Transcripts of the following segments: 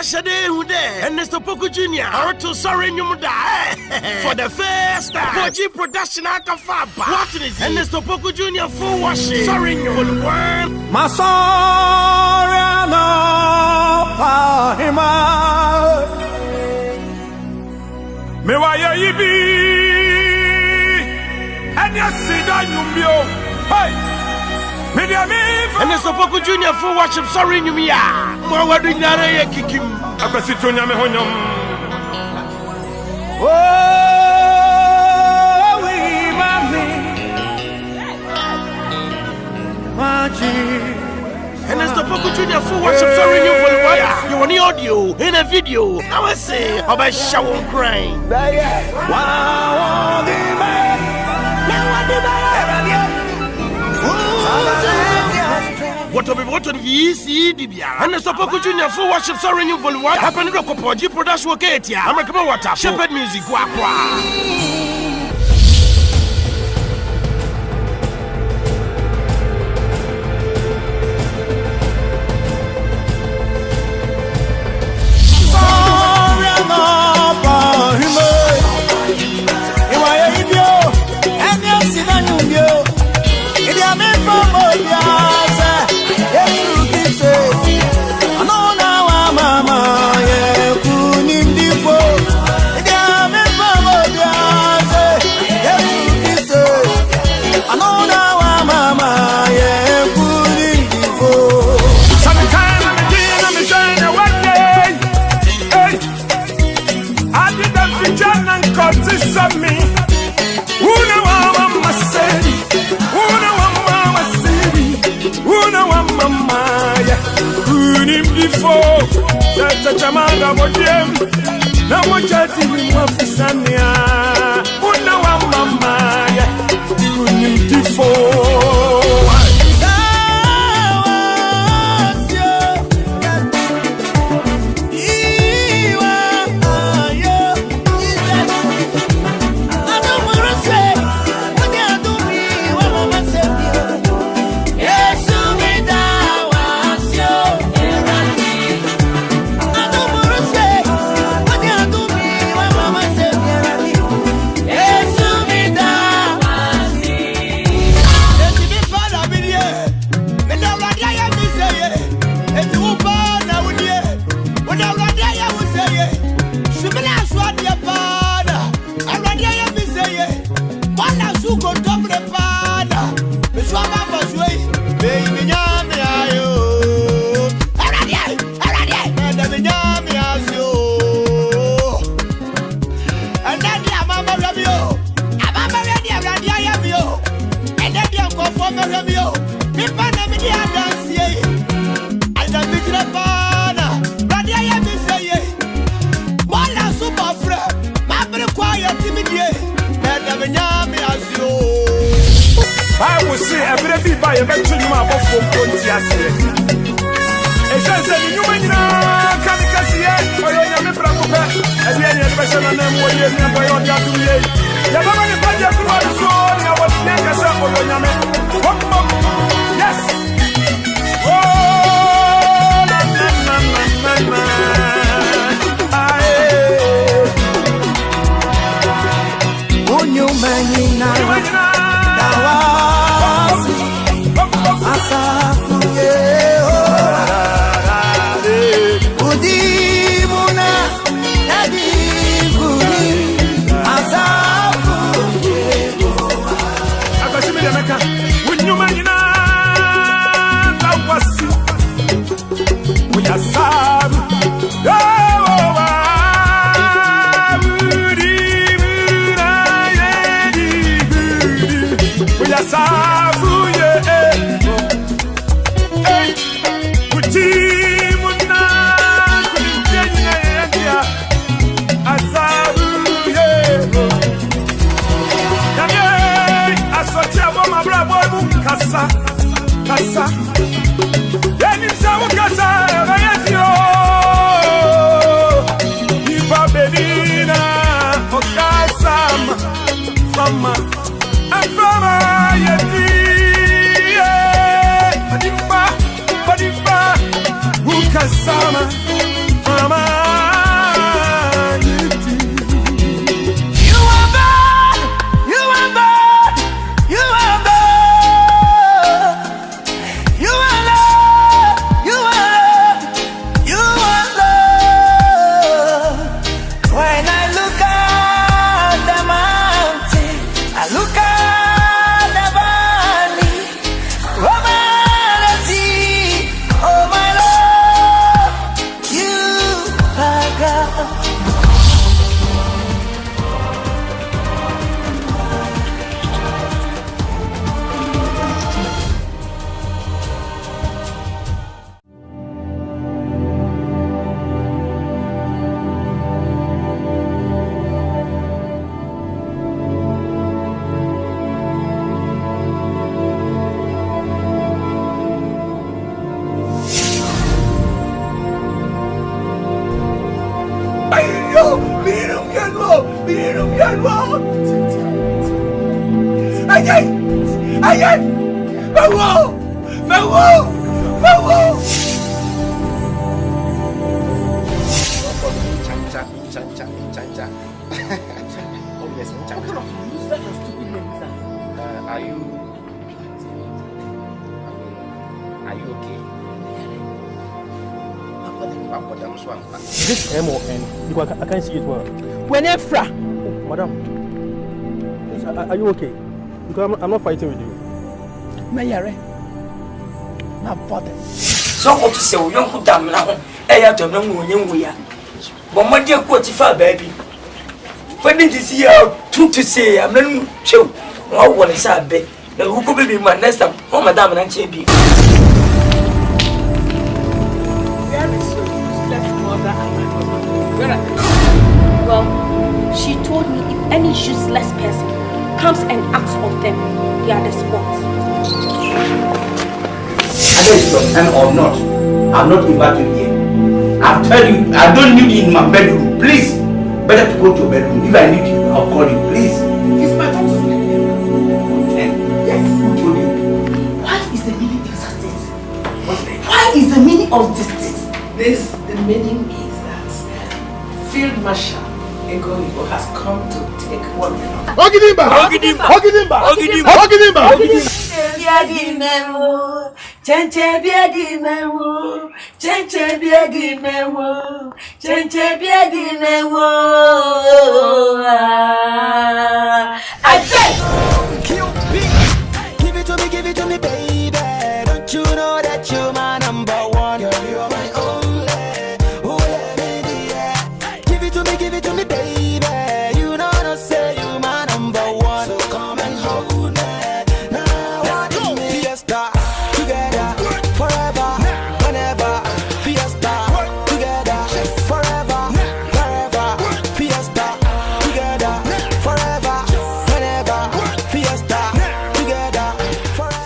Ashade Ude and Mr. Poku Jr. are to sorry you die for the first time. Poji production Akan Faba. What is it? And Mr. Poku Jr. full washing. Sorry you for the one. Masora no Pahima. Me wa ye yibi. And you see that you bio. Hey. And the Poku Jr. for worship, sorry, you me. More doing that, I kick him. I can see Tonya Mehonyum. Oh, we mami. And the Poku Jr. for worship, sorry, you for the wire. You want the audio in a video. I will say, about shower crying. Wow, the man. What will be what on VC Dibia and the Poku Jr. for worship sorry you for what happened to Poji production Katia. I'm a water shepherd music. Chamanga modiem na mochati mwafisania una wa mama ya kunitifo I will say every by a mention you are both for Pontiac. A sense of human Kamikasia, or your Prakopa, and the other person on them were using by your Yatu. The Mamma Paja was so, I was never so for Yame. Yes. Oh, you man, Akan This M-O-N, I can't see it well. When Efra. Madam, are you okay? Because I'm not fighting with you. Mayare. Not bothered. So what to say, we don't put them now. I have to know when we are. But my dear Quatify, baby. When did you see how to say? I'm not sure. What one is our bed? The who could be my next time. Oh, Madame and Champion. Well, she told me if any useless person comes and asks of them, they are the sport. Either it's your time or not, I'm not invited here. I've told you, I don't need you in my bedroom. Please, better to go to your bedroom. If I need you, I'll call you. Please. It's my time to sleep here. Yes, I told you. What is the meaning of this? What is the meaning of this? The meaning is that Field Marshal Egonibo has come to take what we know. Ogidimba! Give it to me, baby. Don't you know that you're my number one? Girl, you're my only. Oh, yeah, give it to me, baby. You know I say you my number one. So come and hold me. Now let's go. Fiesta together forever, whenever. Fiesta together forever, wherever. Fiesta together forever, whenever. Fiesta together forever.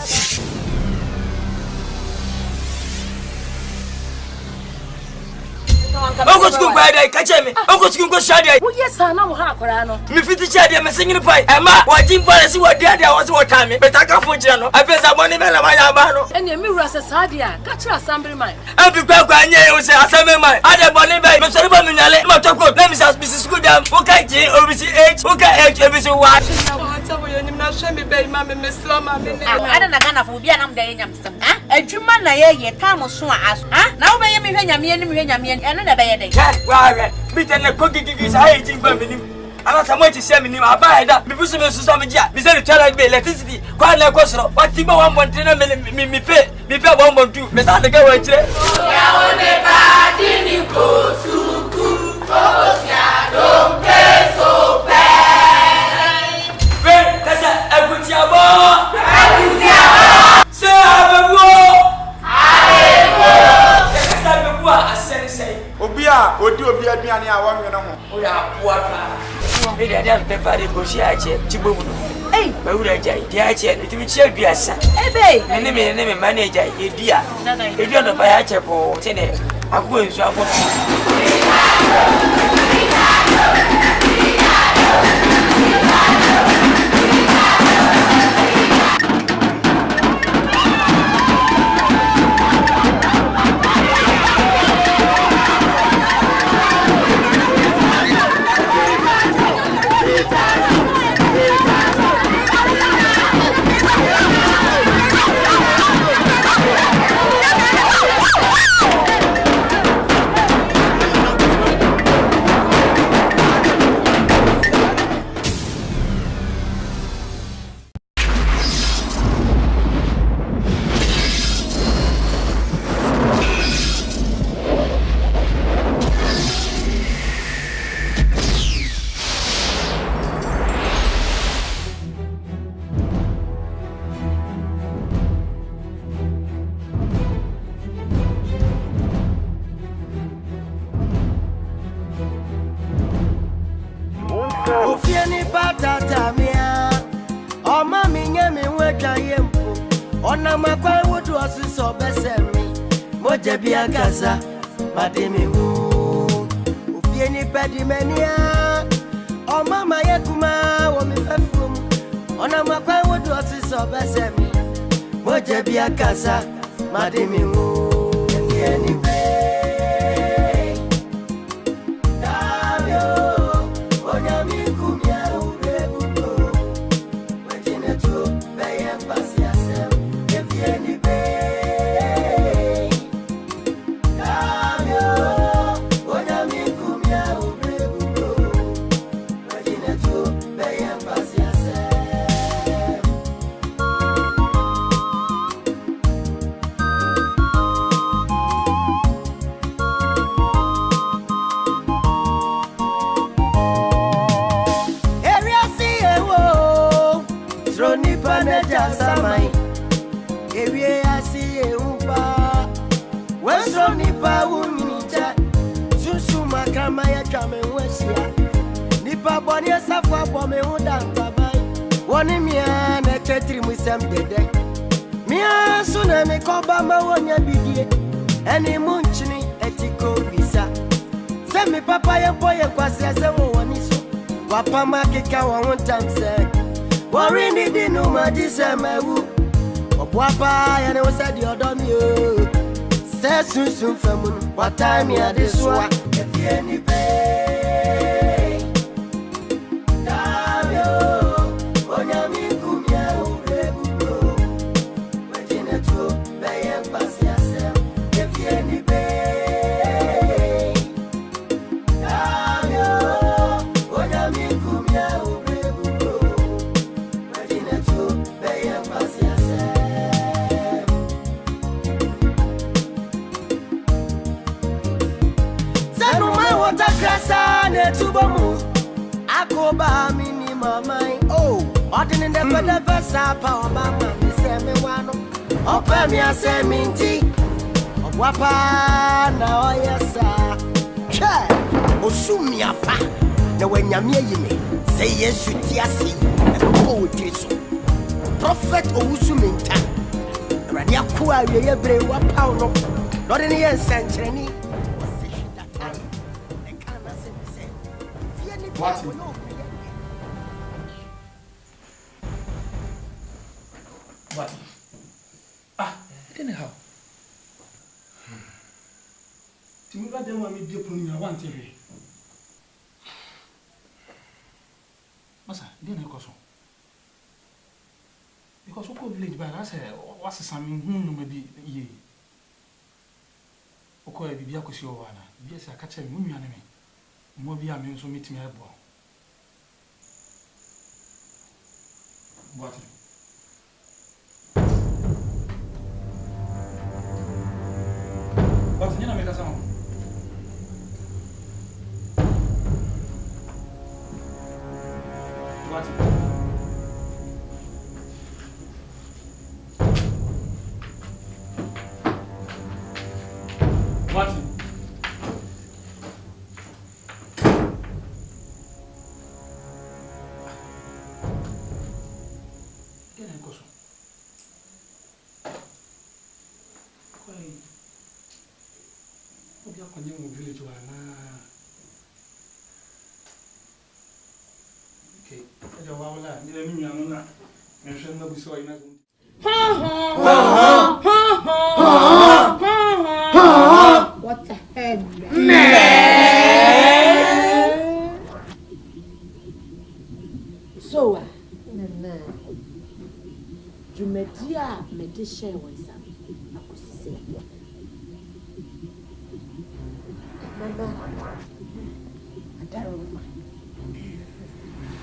Uncle School by day, catch me. Uncle School go shady. Oh, yes, I know how I know. Me fit the shady, I'm singing pie. Emma, what Jim Policy, what the other was what time, but I can't for Jano. I feel some money, Mano. And your mirror says, Sadia, catch your assembly mine. I'll be back when you say, Assembly mine. I have money by Mr. Baminale, Motoko, let me ask Mrs. Goodam, okay, G, OBC8, okay, OBC1. I don't know if we are not there. A German, a time was so as. Now, I am here, and another day. Why, beaten the cookie is hiding by me. I'm not much to say me. I buy that because of some jet. We said to tell me electricity. Quite like us. What Tiba 1.10 me pay 1.2. Miss the girl, I say. Don't pay so bad. Wait, that's a good job. Say, I'm a war. Obia, Obia, Diana, I want you to know. We are poor. We don't pay the negotiate. Chibu. Hey, but we are Jay, it will share be a son. Hey, name manager, a dear. If you're not by a chapel, I'm going Efie Nipa tatamia. O mami nyemi weka yempo. Ona makwa wudu osiso besemi. Moje bia gaza mademi wu. Efie Nipa di mania. Oh mama yekuma wo mi fefum. Ona makwa wodu osiso besemi. Moje bia kasa mademi wo. Efie ni be. Damio onya mi kumia ubebuko. Wejine tu beye pasi asem. Efie ni be. Damio onya mi kumia ubebuko. Wejine tu beye pasi asem. Nipa neja samai Efie asi eupa Wesro nipa unyicha Susu makama ya chame wesia Nipa boni esafa bome huda ntabai Woni mia ne chetri musem dede Mia suna mikoba mawonya bidie Eni munchini etiko bisa Semi papa ya boye kwa sese woniso Wapama kika wa huntamse Warini dinu majise mewu Obwapa ya ne wasa di odomi o Se sunsun femun Watami adeswa Efie ni be Damio Onyami kumia ubebuko Wejine tu beye mpasi asem Efie ni be Damio Onyami kumia ubebuko Krasa ne tubomu Akoba mini mamai Oh Ordin the feda versa pa mama mi se me wano Opa mi ase minti Obwapa na oyesa Che Osumi apa Na wenyame yime Say yesu tiasi Eko triso Prophet Owusumi nta Radi akwa ye bre wapa no Lord ni yen sentreni What? What? Anyhow. Timi ba dem wa me bia ponu ya want here. Masa, dey na koso. Because we village ba na say what's some no maybe ye. Okoye bibia kosi o wa na. Bia say aka che me nua ne me. Mo bia me nso meet me ebo. What? What? You know me that song. What? What? Village okay, I don't want to let me know. I'm sure nobody saw you. What the hell? So, you met ya, meditation was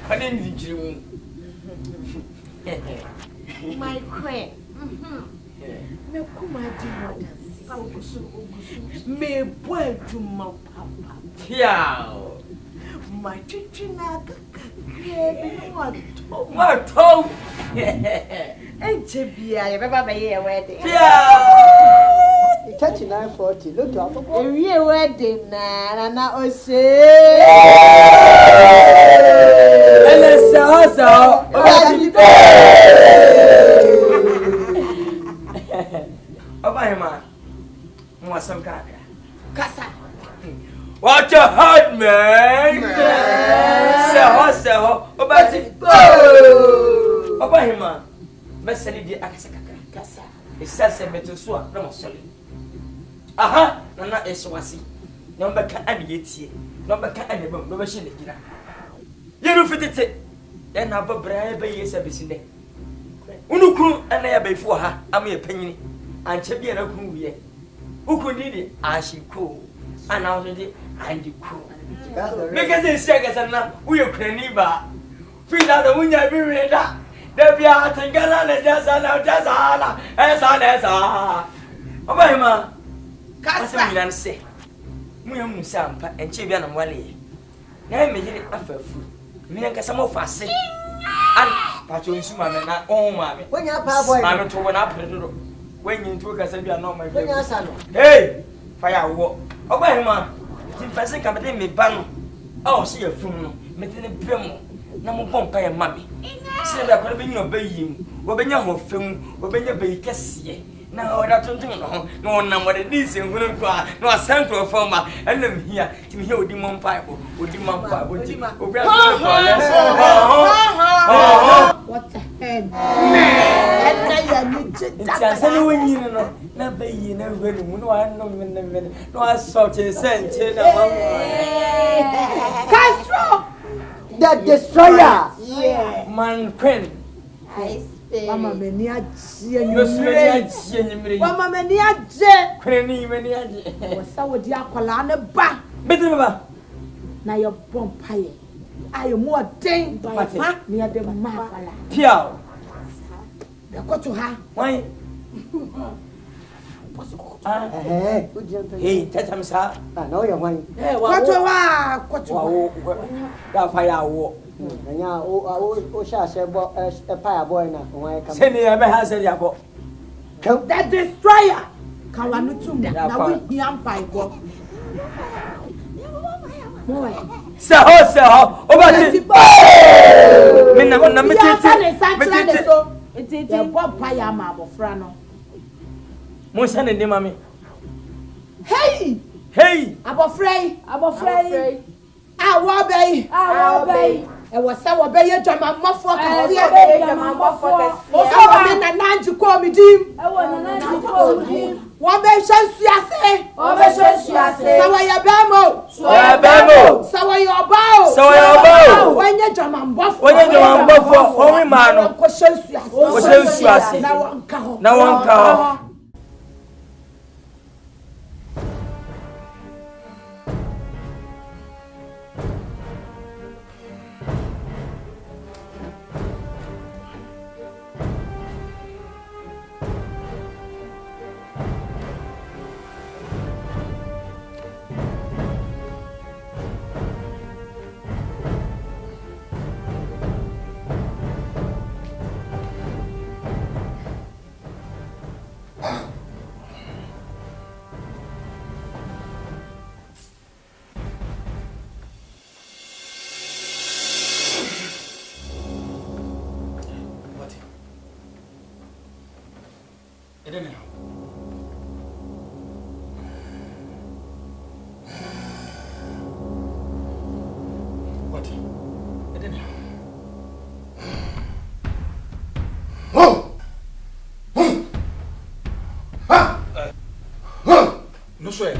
I didn't dream. My queen. Me kuma di me boy to my papa. Yeah. My chichina baby what toe? And Chibia, you remember my wedding. Yeah. 3940. Look up. A real wedding, and I say. What a hard man! Seho, Obati. Obahima, Messani de Akasaka. It says a metal swap, no solid. Aha, Nana Eswasi. Number can I be it? Number can I never mention it. You don't fit it. Then I'll buy a service in there. Unuku and I before her, I'm a penny, and Chabian of who ye. Who could need it? I should cool. And I was it, and you cool. Because they say, we are Nipa. Feed out the window, be read that. There be a Tangana, Jazana, Esa. Obama. Cassamian say, William Sampa and Chibian and Wally. Name me here after food. Me and Cassamo Fassi. And Patron Suman, not all mammy. When you're I'm to one up when you took us and you are not my son. Hey, firework. Obama. Tin person come in me bang. Oh, see a fool. Meeting a brim. No more pay a mammy. Say that could be your baby. Open your home film. Open your baby. Now, I don't know. No one what it is. And wouldn't cry. No, a central former. And them here to hear with the Mon Pipe. With the Mon Pipe. What the hell? It's anyone you know. Never you never no, I know. No, I saw it. Castro! The destroyer! Yeah. Man, Queen. Mama menia je Mama menia je Queen menia je wasa wodi akwala ne ba Beba na your bompaye ayo mo den ba me ade ma akwala Piao be koto ha why Hey, tatamsa. No, you're one. Koto Da fire wo. Nya o sha se bo a fire boy na won come. Send me ha se yako. That destroyer. Kan wa no tum na we hiam pai go. Seho obati. Me na me tete. It pai ama abofra no. Mo send ni mami. Hey! Abofrey. Awo bay. E wo sa wo bay adwama mafo kase. O so wo me na nanji ko mi dim. E wo na nanji ko mi dim. Wo be hwansuase. Sawa ya bemo. Sawa ya bao. Wanya adwama mbofo. O mi ma no. Ko hwansuase. Na wonka ho. No swear.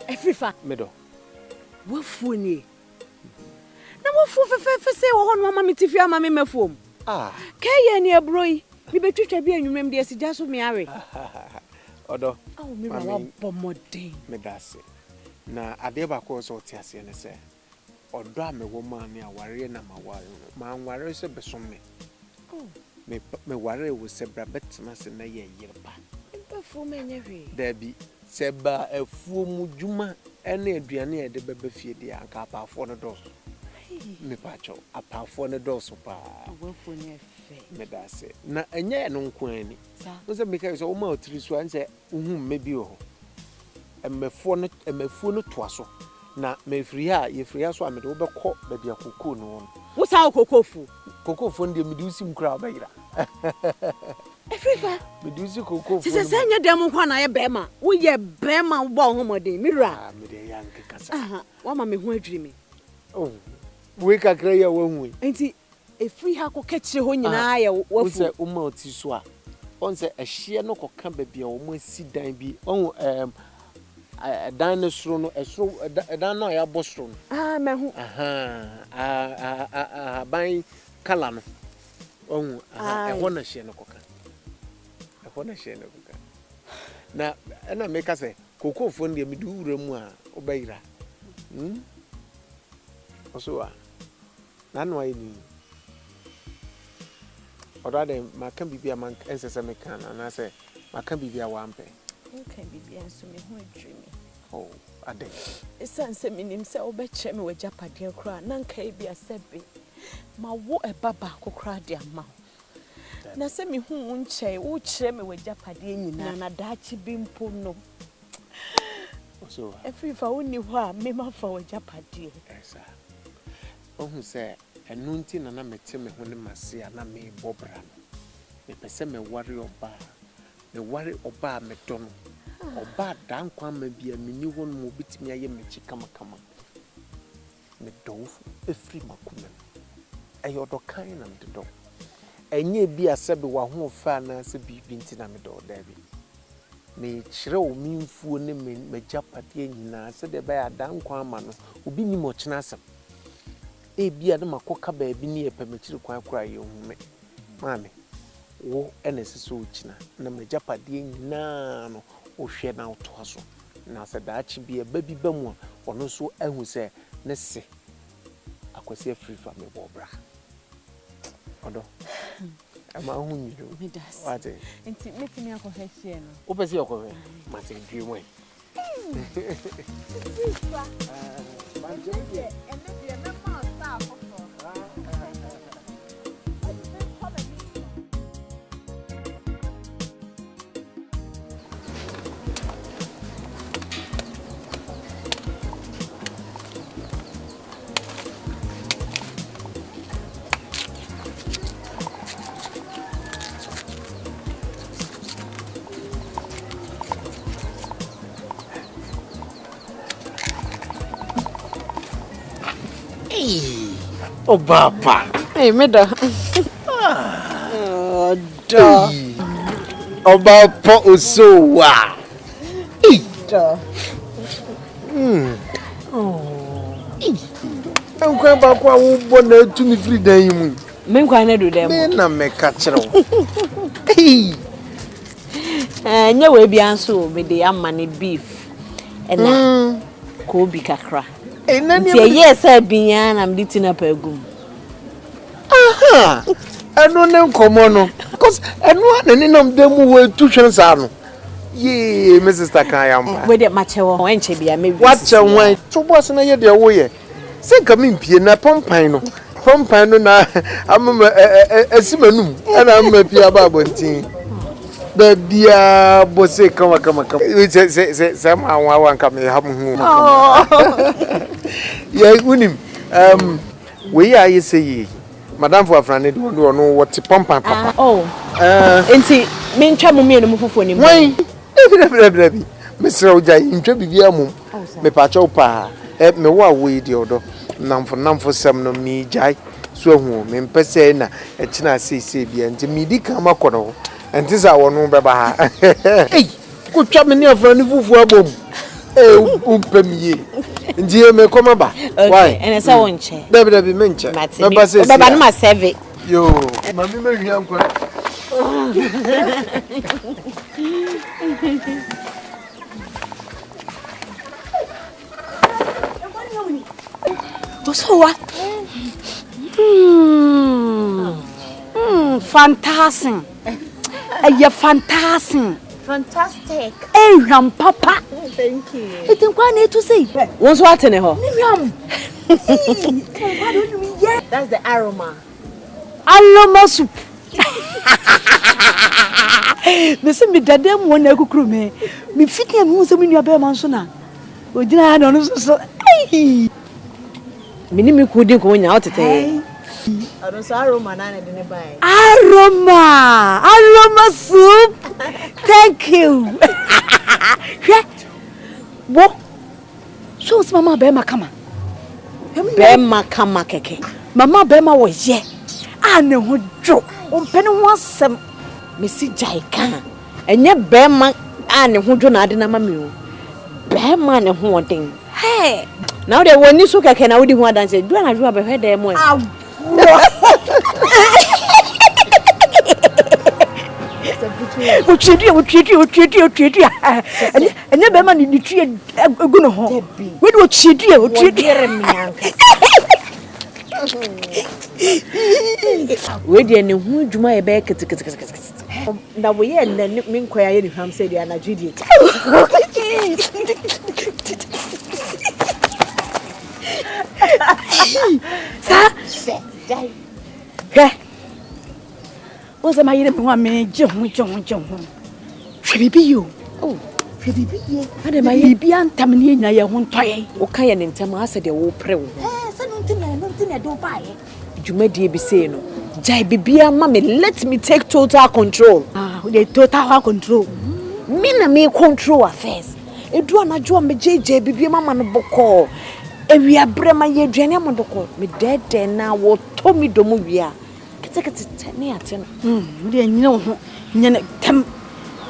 Efie Medo. Wo funi. Na wo fu fe se wo ho no mama metifi ama me mafom. Keye ni abroi. Bi betwetwa bi anwumem de asija so me are. Odo. Me wa bomodin. Me dase. Na ade ba ko so ti ase ne se. Odo a me wo ma ne aware na maware. Ma anware se besom me. me worry with Sebra Betmas and a year. Before me, there be Seba a full mujuma and a Driania de Bebefia de Anka for the doors. Me pacho, a power for the doors of pa. Medase. Na and yet no queen. Was a because almost 3 swans, maybe oh. And me phone twasso. Na me free so am do be call baby akoko no. Wo sa kokofu? Kokofu ndi medusi mkra ba yira. Efie. Medusi kokofu. Se senya dem nkwa na ye bema. Wo ye bema wo bo homoden mirura. Ah me de yanke kasa. Aha, wa ma me ho adwiri me. Oh. We kakra ya wanhu. Enti Efie ha ko kechire ho nyina ya wafu. Wo se o ma oti so a. On se ehye no koka baby a wo ma si dan bi. On dinosaur no esro dan no ya bosro no mehu ban kala no ohun ehwo na hye no koka na na make say kokofo ndie me duwura mu a obayira oso a na no ayi ni odade maka bibia man ensese me kan na say maka bibia wampe. Okay, baby, and so me who dream. Oh, ade. Esanse minim se obeche me wajapade kra na nkai bia sebe. Ma wo ebaba kokra de ama. Na se me hu nche wo kire me wajapade nyina na daachi bimpo no. So, Efie fa woni ho a me ma fa wajapade. Esa. Ohun se enu nti na mete me ho ne mase a na me bobra. Me pese me wari oba. Me wari oba me dono. Oba dan kwa ma bia meni ho no obitimi aye mechi kama me dofu Efie makuma ayodo kan na me do enye bia sebe wa ho fa na se bibi nti na me do da bi me kire o minfuo ne me japade nyina se de ba ya dan kwa ma no obi ni mo kina asem e bia de makoka ba bi ni epa me kire kwa kura ye hu me mame wo enese so kina na me japade nyina no o hwe na otoaso na se daachi bia babi bamu ono so ahu se ne se akwase Efie fa me bobra odo ama hu nyiro wate enti metimi akohehie no o pese akohe mate dwie mo Oh, Papa. Hey, Meda. Oh, da. Oh, Papa, so wa. Da. Oh. I'm going back to me free day. Men kwa do them. Men na me catch ro. Nya we bi anso me dey amane beef. E na ko bi kakra. Nti yes biya na me tina pa agum. Aha. Eno ne nkomo no. Because eno anani nam dem we tu hwensa no. Ye Mrs. Takayamba. We dey mache wo enche bia me. What wan to boss na ye de wo ye. Se ka me mpie na pompan no. Pompan no na amama asimanum ana amma pia ba bontin. Da bia bose kama. Se ma wan ka me ha mu. Yeah, unim. We are you say Madam for Afrani do no what pompan papa. Enti me ntwa mu me no mu fufu ni. Why? Ebi. Mr. Oja ntwa bibia mu. Me pa cho pa. Me wa we di odo. Namfo sem no mi jai. So hu me mpese na e kina sei bia nti mi di kan makono. Enti za wono beba ha. Ei, ko twa me ni Afrani fufu abom. Umpemiye. Ndiye me koma ba. Why? Ene sa wonche. Dabi menche. Baba say. Baba no ma serve. Yo, mami me hia nkwa. fantastic. You're fantastic. Fantastic. Hey, Ram Papa. Thank you. It's quite to say. What's what in here? Miriam. What do you mean? Yeah. That's the aroma. Aroma soup. Listen, me dadem one ego crew me. Me fit him who so many abe mansona. O dina no so. Hey. Minimi kudi ko nya otete. I don't say aroma na na buy. Aroma soup. Thank you. What? So mama be makama. Be makama keke. Mama be ma wo ye. Ane ho dwo. Ompene ho asem. Mesi jaika. Enye be ma ane ho dwo na ade na mama o. Be ma ne ho oden. Hey. Now they woni so keke na wodi ho adanse. Dwo na dwo be hwe dem mo. Ochidi. Enye be ma ni tue egu no ho. We do ochidi. We dey ne hu dwuma e be kete. Na we ye na me nkoya ye ni ham say dey na judi. Sa dai. He. What's my year me me johun. Hwe bibi yo. Oh, hwe bibi ye. Ade my bibi antam ne nya ye ho ntoye. Wo ka ye ne ntam asa de wo pre wo. Sa no ntina do ba ye. Dwuma die bi say no. Jai bibia mama let me take total control. The total control. Me na me control affairs. Edu anajo me jeje bibia mama no boko. Ewi abrema ye aduane amodoko. Me dede na wo to mi domo wia. Kete ne ate no. De nyine ho. Nyene tem.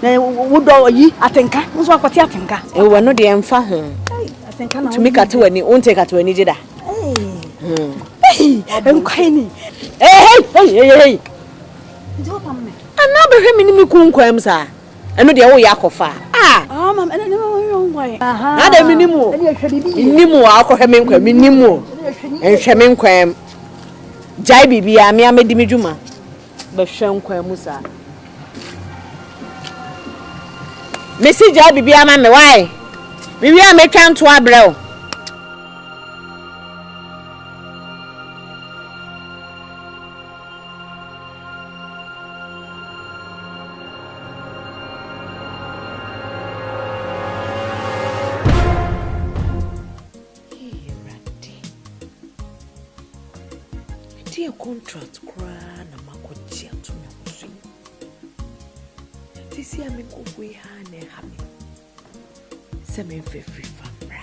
Na wo do yi atenka. Nso akwati atenka. E wo no de emfa ho. Atenka na. To me kate wani, wonte kate wani jida. Hey, enkwani. Hey. Do mama. Ana be hwe me ni me kunkwam sa. Eno de wo yakofa. Mama, ene ni wo ngwai. Na de me nimu. Nimu akọhwe me nkwam, nimu. Enhwe me nkwam. Jai bibia me amedi me dwuma. Be hwe nkwam sa. Mesi jai bibia ma me why? Bibia me twa nto abrɛw. Contract cry na makochi atumi osu. Tisi ame kofwe ha na ha me. Se me free famra.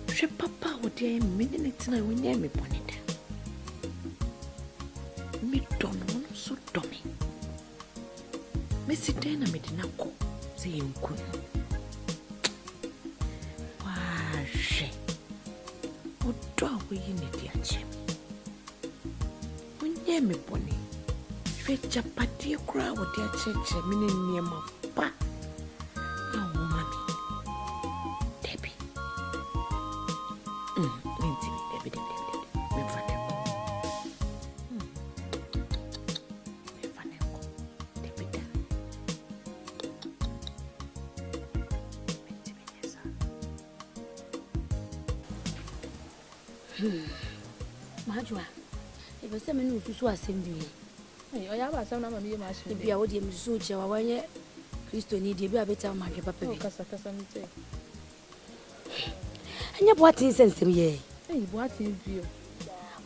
Hwe papa wo de me ne tina wo nya me bonida. Me don no so do me. Me sitena me dina ko se yenku. Wa hwe. O do wo yi ne dia che. Yeah, me bonny. Fetch a party crowd with their church, meaning near my pa. Oh, mommy. Debbie. Lindsay, Debbie. Me faneko. Me faneko. Debbie. Majua. If I mean to assembly. I have a son of a machine. If you are with him, so Chawanya Christo need you a better market, papa. And what is sense to me? What is you?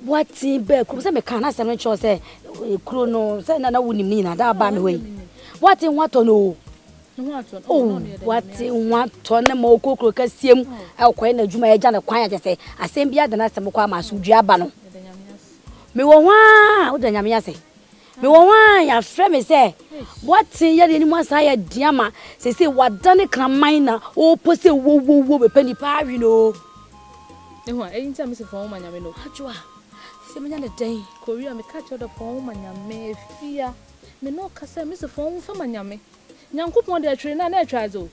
What in bed? Because I can't ask them, say, Chrono, say, no, wouldn't mean that by the way. What in what to know? Oh, what in what ton of more cocoa can see him? I'll quite a Juma Jan a quiet, say, I send beer than I some Quama Sujiabano. Me wa the nyamia say. Me wa ya frame me say. What ye any one say diama say what done can mine o pose wo be penny pa you know. E ho e ntia me se fon manya me no. Ajua. Se me nya the day. Korea me catch the fon manya me Efie. Me no kasa me se fon fa manya me. Nyankopon de atwere na atwa azo.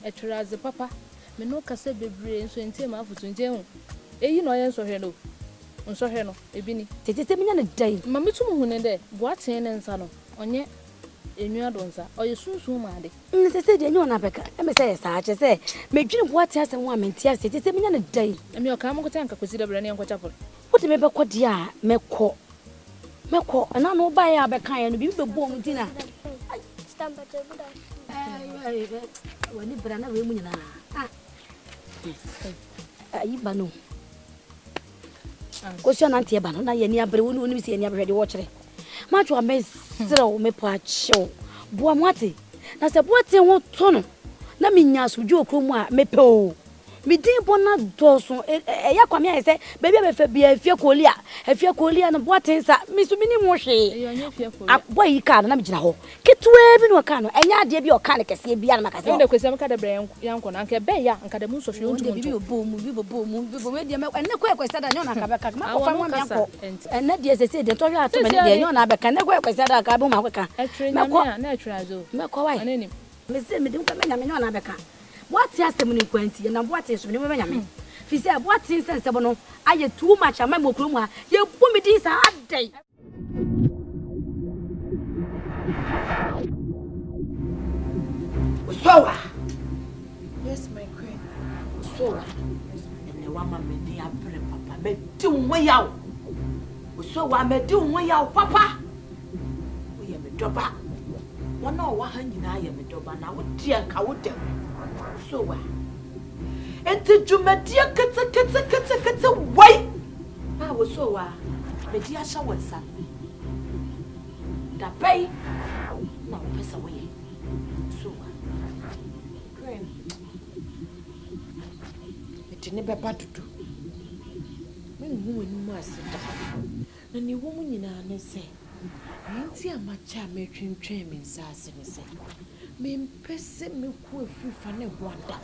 Atwere azo papa. Me no kasa bebre nso ntia ma afutu nje ho. Eyi no ye nso hwe no. Nso hwe no ebini. Tete me nya ne dai. Mama tu mu hune de. Boaten ne nsa no. Onye enua donsa. Oye sunsun ma de. Tete de enua na beka. E me say sa che say me dwine boaten asem wa menti ase. Tete me nya ne dai. Emi o ka mo kote anka kosi da bra ne enko chapel. Wo de me be kodi a mekọ na no ba ya be kan ya no bi be bo mu tina. Wani bra na we mu nyina. Ayi ba no. Ko sio na ntie ba no na ye ni abre woni oni si ye ni abre de wo kire. Ma twa me srew me po achew. Boa mu ate. Na se boa te ho to no. Na me nya so dwo okro mu a me pe o. Me din bona doso ya kwa me ayese baby abefa bia Efie kolia no boa te nsa me so mini mu hwe. Boy yi ka na me gina ho. Ketuwe bi no ka no enya ade bi o ka ne kese bia na makase. Ende kwesi am ka da bra yanko na nka be ya nka da mu so hwe ontu bi bo mu me dia me enne kwa kwesi da nyona ka be ka ma ko fa mo me yanko. Enne dia sese de to hwe ato me dia nyona be ka enne kwa kwesi da ka be ma ko ka. Me ko na atwazo. Me ko wai. Me se me dim ka me nya me nyona be ka. What yes the money quanti and what is when you Fi say what things sense no aye too much am mo kru mu a ye bu me din sa adai Sowa. Yes my queen. Sowa. And wa ma me din abre papa me di won yawo. Sowa me di won yawo papa. We ye me doba. Won na wa ha nyina ye me doba na wo di anka wo dem. Sowa. Enti jumadia kete wai. Ah wo sowa. Me di asha wonsa. Da pai. Na wo pesa wo ye. Sowa. Queen. Etini beba dudu. Me hu wani mu aseda. Na ni wo mu nyina ne se. Enti amacha me twentwen me nsase ne se. Me mpese me ku afifa ne hoada.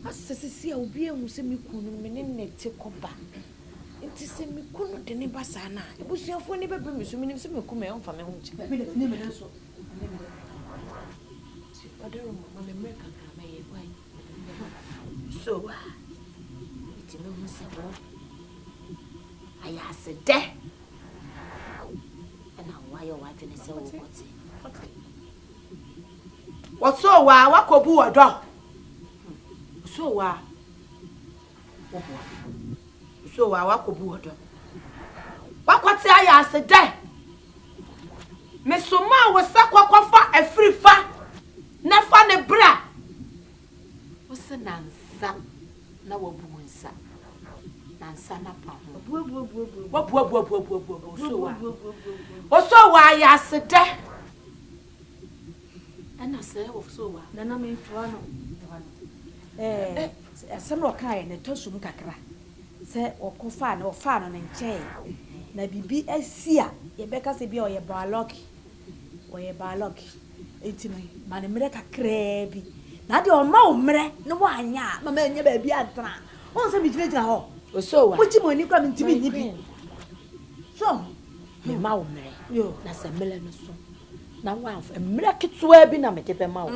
Asesisi a obi ehu se me ku no me ne nete koba. Enti se me ku no de ne basa na. Ebusuafo ne bebe me so me se me ku me onfa me ho nche. Me ne me so. Padero mo me America ka me ye wai. So iti me hu se wo. Aya se de. Na why you want to say what? What's so why wakobu odo? So why? So why wakobu odo? Wakwati aya se de. Me so ma wo sakwafa afri fa. Na fa ne bra. Wo se nansa na wo bu nsa. Nansa na pa ho. So why? Oso wa ya sede. Ana say oso wa. Na na me twa no. Asem no kai ne tosum kakra. Se okofa na ofa no ne nche. Na bibi asia ye beka se bia oye biology. Oye biology. Etimi ma ne mere kakra bi. Na de o ma o mere no wa anya ma ma nya ba bi atena. On se bi gina ho. Oso wa. Mo ji mo ni kwa ntimi ni bi. So me ma wo mere yo na se mele no so na wa mere ketwa bi na me de be ma wo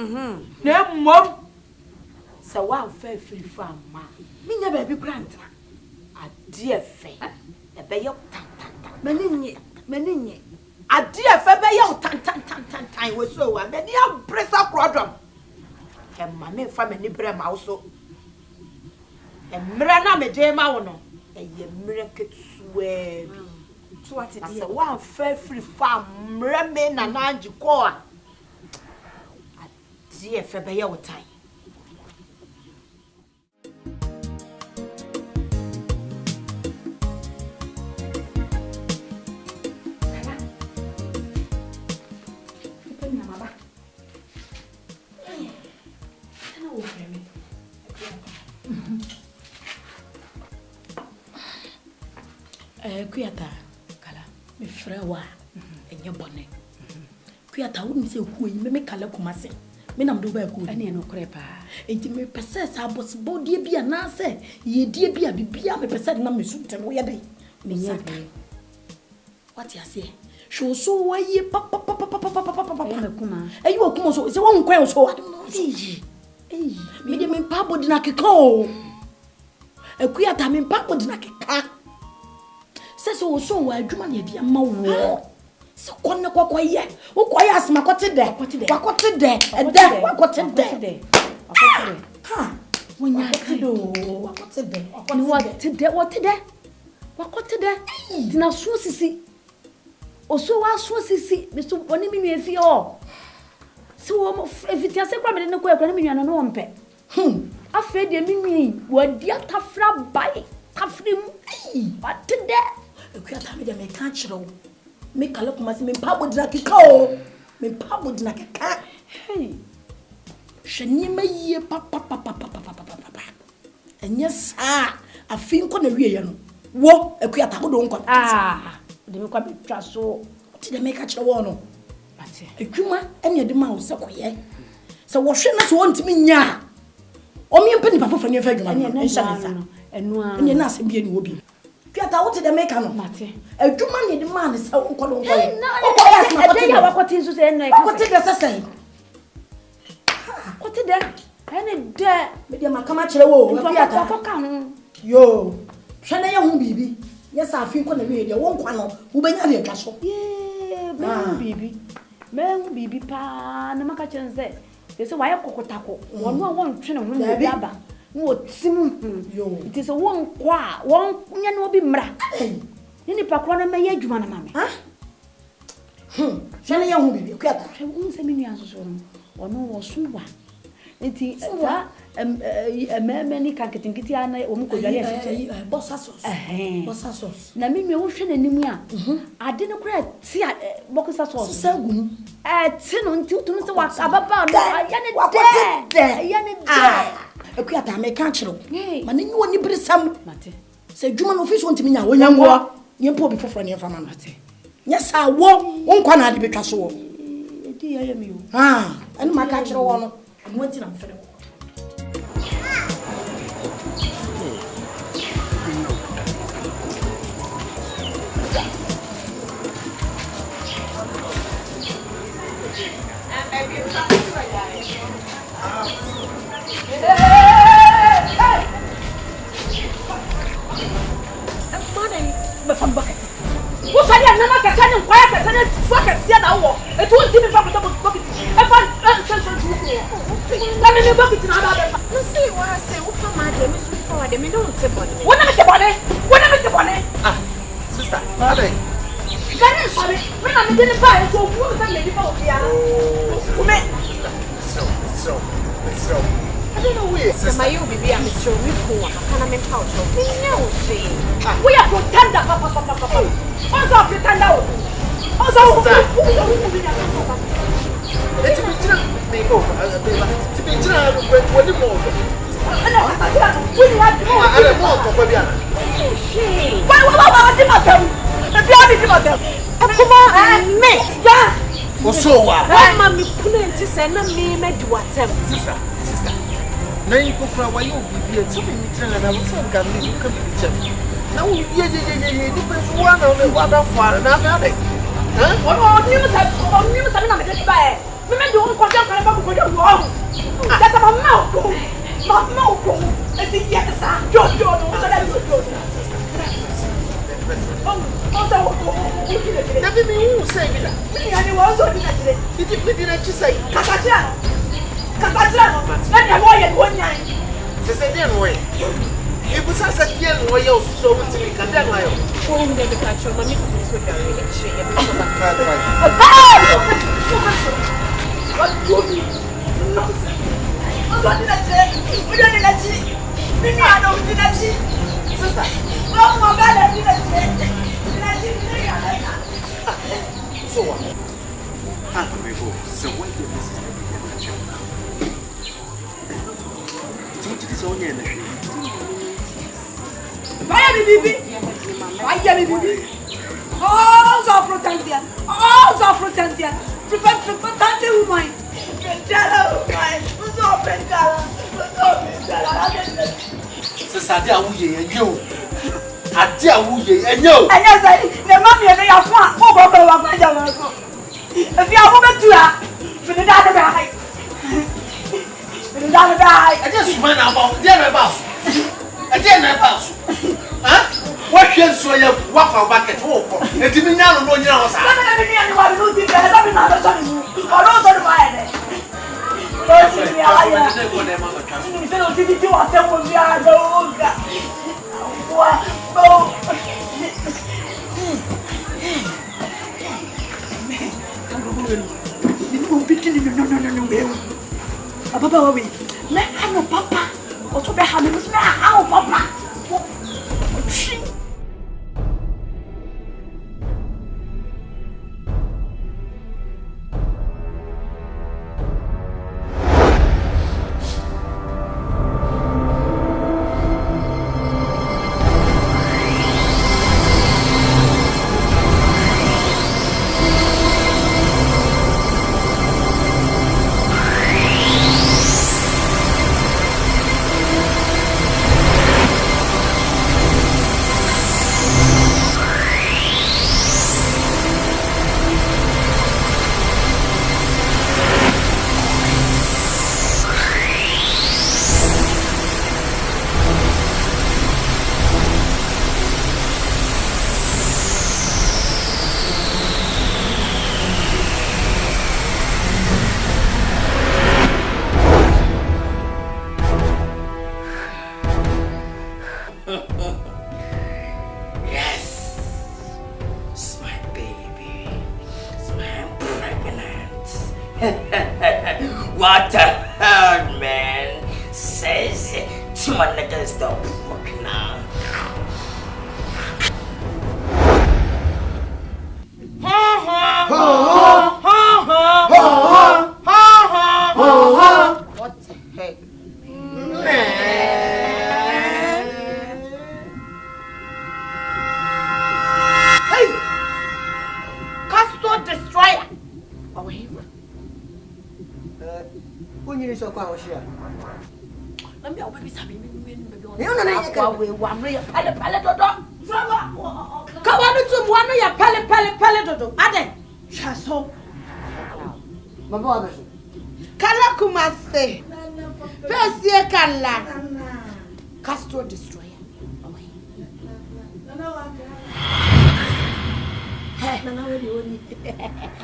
na mmom se wa fa free farm ma me nya ba bi grant ade efe e be yo tan maninye ade efe be yo tan wo so wa me ni abresa krodom e ma me fa me ni bre ma wo so e mere na me de ma wo no e ye mere ketwa bi so what it is one fair free farm mreme na nanji ko a die fe be ye wotan kuyata me frewa enye bone kuyata wo ni se ku yi me kala kumase me nam do ba ku ene no krepa enti me pese sa boss body bia na se ye die bia bibia me pese na me sunte no ye dai me nya be what you say show so wa ye papa me kuma ayi wo kuma so se wo nkwan so wa me de me pa body na keka o kuyata me pa body na keka Says so where Jumani dear ma war. So corner quaye. Who quiet my cottage there? What did there? And then what there? Ha! When you to do what's it there? What today? What today? What today? Tina Swissy. Or so I Swissy, Mr. Bonnie Efie all. So if it has a problem in the quick, I know one pet. I fed the mini, what dear tough by tough him. But today, you can't tell me they may catch you. Make a look, must mean pub would like a cow. Mean pub would like a cat. Hey, Shanima ye papa. And yes, I think on a real walk a quiet don't come. They will come trust so. Did they make catch a one? A Kuma and your mouse so quiet. So what should not want me ya? O me penny papa from your figure and you're not being wobbly. Get out to the maker, Matty. A Jumani demand is so called. What is to say? What did I say? What did that? Any dare, Medium Macamacho. Yo, Shana won't be. Yes, I think on the radio won't quano who be near the castle. Yea, baby. Men be pa, no macachan say. There's a wire cocotaco. One train of Yaba. What sim yo? It is a one yan will be mra. Nipa kwana me ye dwuma na mame. Shana ya hu bi kwata. Unse me nua so ono wo suwa. Enti za many kanketingiti ana omukodwale afiche. Bossa sauce. Na me wo hwe nanim a ade no kra ti bossa sauce. Sagu. Ti no nti utumi se wa ababa no ayane de. Ayane de. Ekuata me ka chiro ma ne nyi woni bresam mate se dwuma no office wonti me nya wonyangoa nyempo bi foforo ne fama mate nya sa wo wonkwa na ade betwa so wo edi ya mi o anu ma ka chiro wo no anu wonti na mfere What's I am not a cannon quiet and fuck a set hour. It won't give me from the bucket. I found let me bucket in another. You see what I say, what from my demise before the middle of the body. What am I the body? What am I the body? Ah, sister, Mother. Can you sorry? When I'm in the fire, so who's the lady for the so. I don't know where. My you be a Mr. Rico, I can't make out of me. No, see. We are pretender, papa. Also, pretender. Also, let's be over. To be drowned with the more. Na iko kwa wayo bibi eti mi tena na wuso ga mi ko bi che na wo ye ni pe so wa na me wa da fa na me ade o ni mo sa na me de ba e me de won ko ja kan ba ko jo wo da ta ma ko eti ye sa jo no so da jo na bi mi hu se bi da mi ya ni wo so di na dire iti bi na chi sai kakachira let me avoid it one night. They say, then way. If we say, again, why you so much to can then why? Oh, we never catch your money. So you are really cheap. What do you mean? Nonsense. What did I say? We don't need a cheat. Maybe I don't need a cheat. Sister. Oh, my God, I need a cheat. So what? So what do you mean? All so protection. Prepare woman. Sister, dia wuye enyo. Adia wuye enyo. Enyo say, the mommy and your fan, go wa gbaja wa ko. If you are over to her, for the dad die. I just went about. I didn't know about. Huh? What can so you walk for bucket walk? It's me now no you know. What a hard man says to my niggas stop working now. What the heck? Hey! Castor Destroyer! Oh, hey. Who you so quiet here? Let me open this. You know, we want me a pallet. Come on to one of your pallet. Ade, Chasso. My brother. Kalakumase. Persia Kala. Castor Destroyer.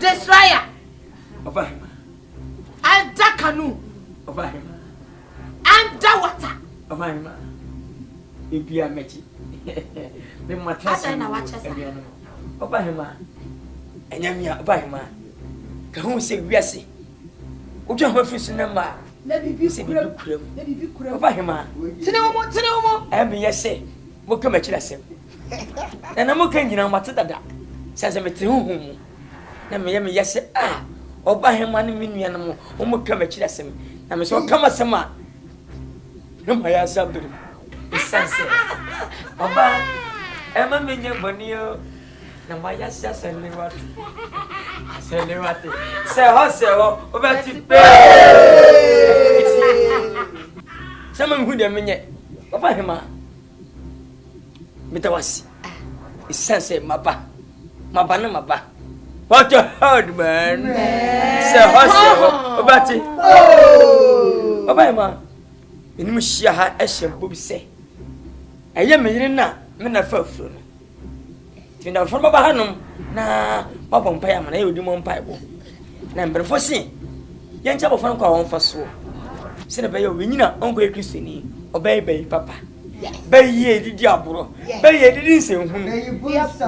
Destroyer. Under canoe. Under water. If you are Metty, then my trust and I watch us. Obahima, and Yamia Obahima. Who say we are see? Would you have a fish in the mar? Let me be Obahima. Tino, and yes, say, we'll come at you. And I'm okay, you know, Matada says I'm at home. Then me, yes, Obahima, mini animal, who will come at you. I'm so come as a man. No, my assembly. Asante. Oba, ema menye bonio na maya sia selewat. Se ho obati pe. Sama ngu de menye. Oba hema. Mitawasi. Asante maba. What a hard man. Se ho obati. Oba hema. Inu shia ha ehye bobi se. Eye menye na me na fafuro no. Tinda fo baba hanom na baba mpa ya mana ye odi mo mpa ebo. Na mbrefo se. Ye ncha bofan kwa won faso. Se na be ye wenyina onko ye kristoni. Obey papa. Be ye didi aburo. Be ye didi nsenhu.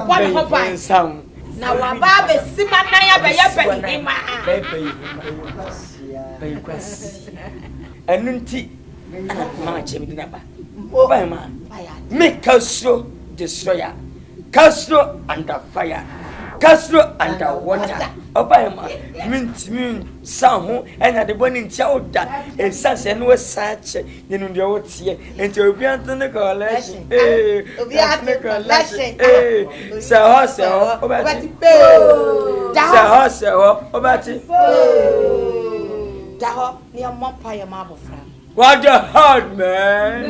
One papa. Na wa ba be sima na ya be hima. Be kwasi. Anunti Mama Chemi Napa. Obama. Make Castro Destroyer. Castro under fire. Castro under water. Obama. Mint Samu and the one in Chowda. And Sans and was such in the old year. And to be on the college. Daho near Mompire Marble Fran. What a hard man!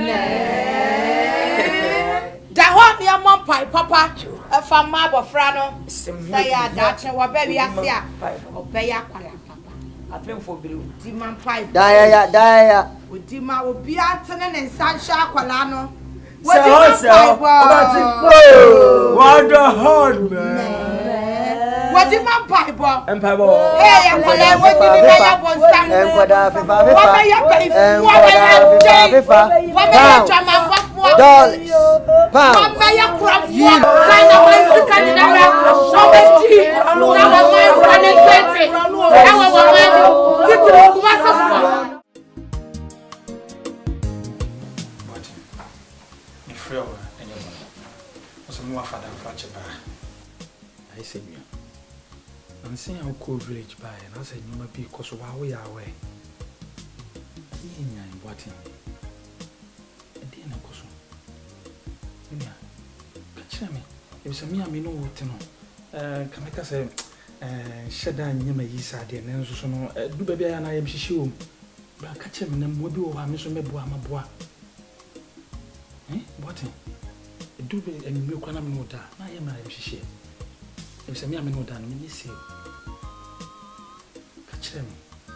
Daho near Mompire, Papa, a farm Marble Frano. Say, Dutch, or baby, I see, or pay a papa. I think for blue. Demon pipe. Dia. With Dima will be at and Sancha Qualano. What the hell, man? What did my pipe? And Pabo. Hey, I'm going to what did I have on Sam? What are you paying? What are you paying? What are you paying? Dollars. Pounds. What are you paying? Kind of one to kind of so much tea. Now I'm running 20. Now I'm running. What's up? I say, I'm saying I'll call village by and I said, you might be because of how we are away. In what in a dinner cushion. Catch me. It was a me, I mean, no, what to know. Can I say, shed down Yama Yisa, and so no, do baby, and I am sure. But catch him and then we'll be over Miss Meboa. Eh, what in? Do be and milk when I'm not done. I am a share. If some young men were done, you see. Catch them.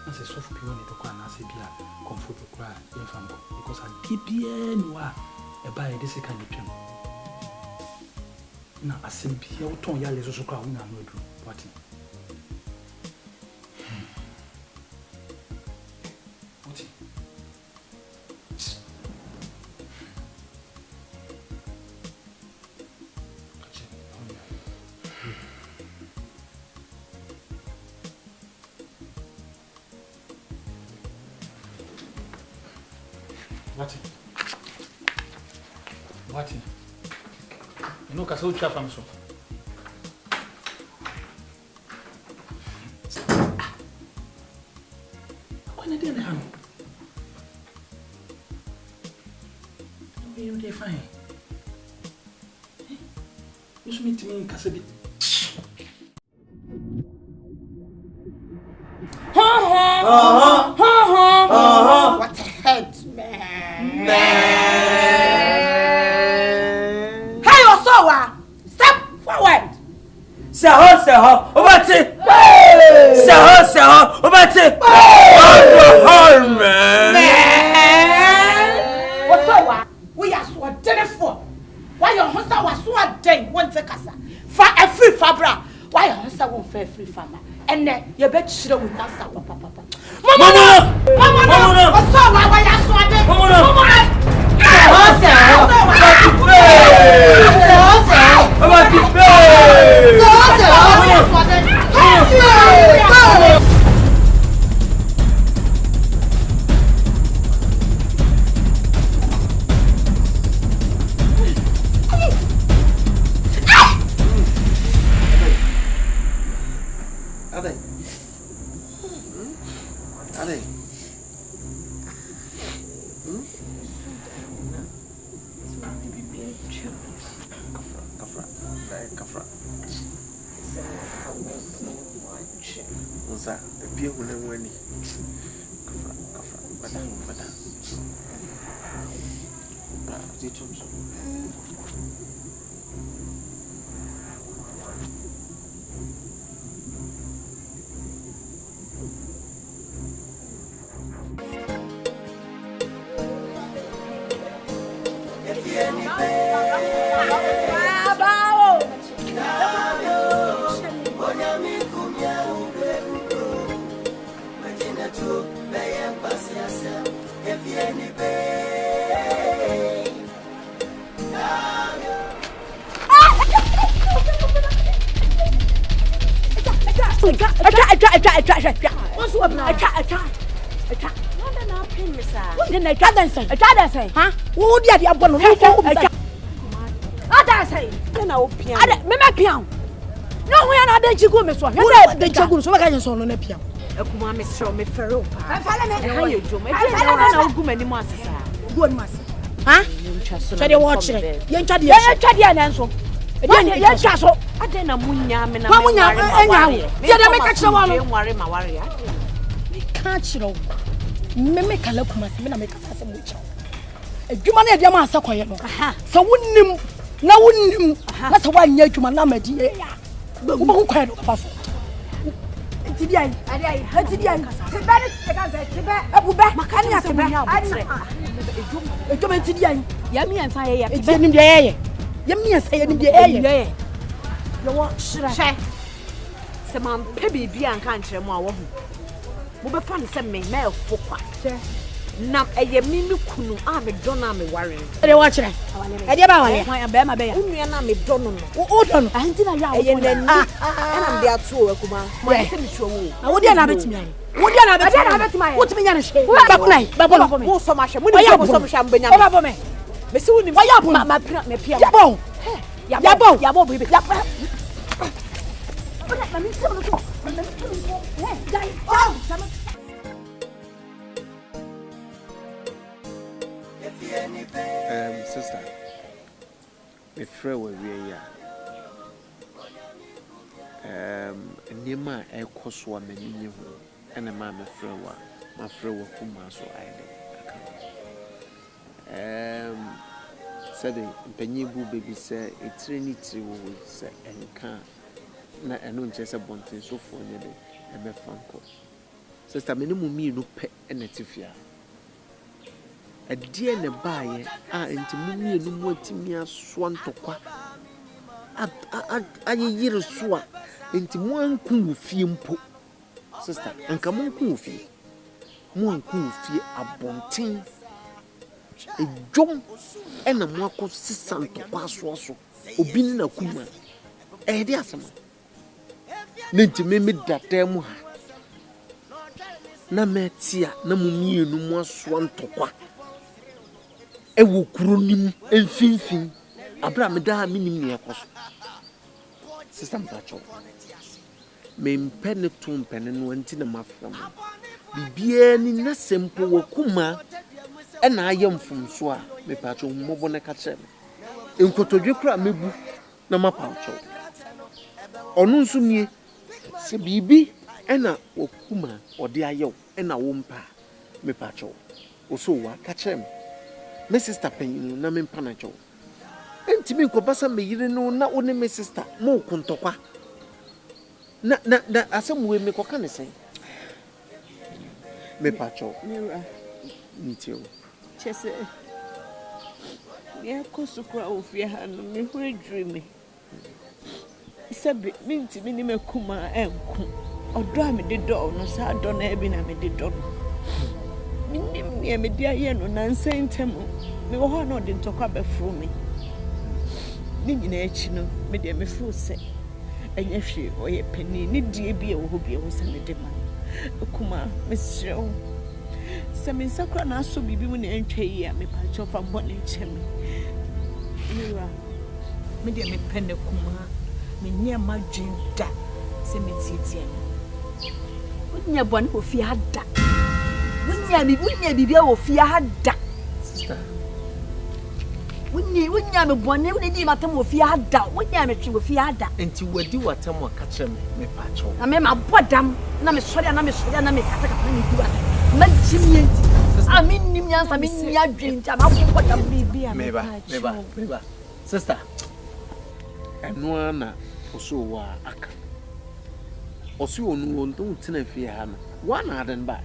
As a soft peony, the quan as a beer, comfort to cry, infant, because I keep you a buy this kind of gem. Now, I said, your tongue yell is also crowding and no do. What? What? You know, Castle Chapam so. When I did ham, you'll be fine. You should meet me in Cassabi. What a head, man. Hey, Osowa! Step forward! Saho, what's it? Saho, what's it? Oh, man! Osowa, we are so dead for. Why your husband was so dead, one take us for a free fabra. Why your husband won't fair free farmer? And then you bet she don't with us, Papa. Mama! Osowa, why are so dead? Mama! Huh? Who did you abandon? I say, no, piano. No, we are not the Chico, Miss One. The Chico, so I can son on a piano. A woman is so me ferro. I follow you, Joe. I don't go many months. Good master. Huh? So they watch it. Young Chadian and so. Yes, Castle. I didn't know Munya, and now. Did I make a show on worry my warrior? Can't you know? Make a look, my man, make a sandwich. A human at your master quiet. So wouldn't him. Now wouldn't him. That's why you to my number, dear. Who cried off? It's the end. It's the end. It's the end. Yami and say, it's in the air. Yami and say, in the air. You want share. Some man, baby, be and country more. Mobile fun send me mail for what? Now, a yammy kunu, I'm a donor, me worrying. They watch it. I did about it. I am my baby. Only an army donor. Oh, don't. I did a young and I'm there too, Kuma. My semi. I would not have it to me. Would you not have it to my what's me on a shame? Babble, so much. What are you some champagne? Babble me. Miss Woody, why up my piano? Yabo, Yabo, Yabo, baby. Sister, if Fred were here, Nima a coswa menu, and a mamma Frewa, my Frewa Kuma so I said the Penyibu baby say a trinity will say and can't. Na eno nchese bonten so fo nye de e be fanko sister me ne mumi no pe enetifia adie ne baaye a enti mumi no mu atimi aso ntokwa ayeyire so a enti mu anku ofie mpo sister anka mu anku ofie abonten ejom ena mu akọ sisa ntokwa aso obi ni na kuma di asama nenti me datam ha na metia na mumienu mu aso ntokwa ewo kuronim enfinfin abra me da minim ne yakoso sister mpacho me mpene to mpene no anti na mafram bibia ni na sempo wakuma na ayemfumso a me pacho mmobo ne ka chem enkotodwe kra mebu na mapacho onu nso nie se bibi na wakuma ode ayew na wo mpa me pacho oso wa ka chem me sister penyin na me mpa na cho entimi nkobasa me yire no na one me sister mo kuntokwa na asamuwe me koka ne sen me pacho mira nitio chese ya kosukwa ofia ha no me hu adwime sabe minti mini me kuma enku odo a me de do no sa do na ebi na me de do minim ne me dia ye no na nsentem me wo ho na ode ntokwa be fru me ni nyina echi no me de me fru se enya hwe oye pani ni die bi e wo ho bi e wo se me de ma kuma me srew se me sakra na aso bibi mu na entwe yi a me pa chofa mbo na cheme mira me de me pende kuma me nya madwin da se me tietie wonya bone wo fi ada wonya bibi wo fi ada sister wonya me bone wo di matam wo fi ada wonya me twi wo fi ada enti wadi watam wa ka chem me pacho na me mabodam na me sori na me kata ni di wa ma jimi enti aminim nyansa me nya dwen ta ma bodam bibi a me ba sister eno na oso wa aka oso onu wonto tina fie ha no wa na aden ba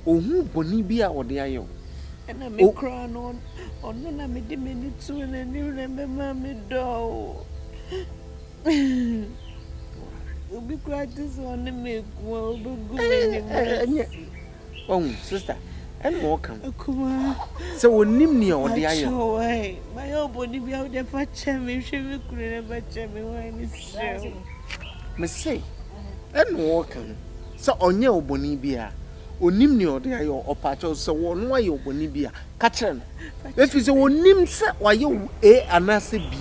ohu boni bi a ode ayo ena me kra no onu na me de me ni tu na ni remember ma me do obi kra this one me go obi me ni sister and welcome kuma so wonim ne ode ayo my body bi how dey fa cheme hwe kure na ba cheme wa ni srew me say and welcome so onye oboni bi a onim ne ode ayo opacho so wono ayo oboni bi a ka kire no efi so wonim se wayo anase bi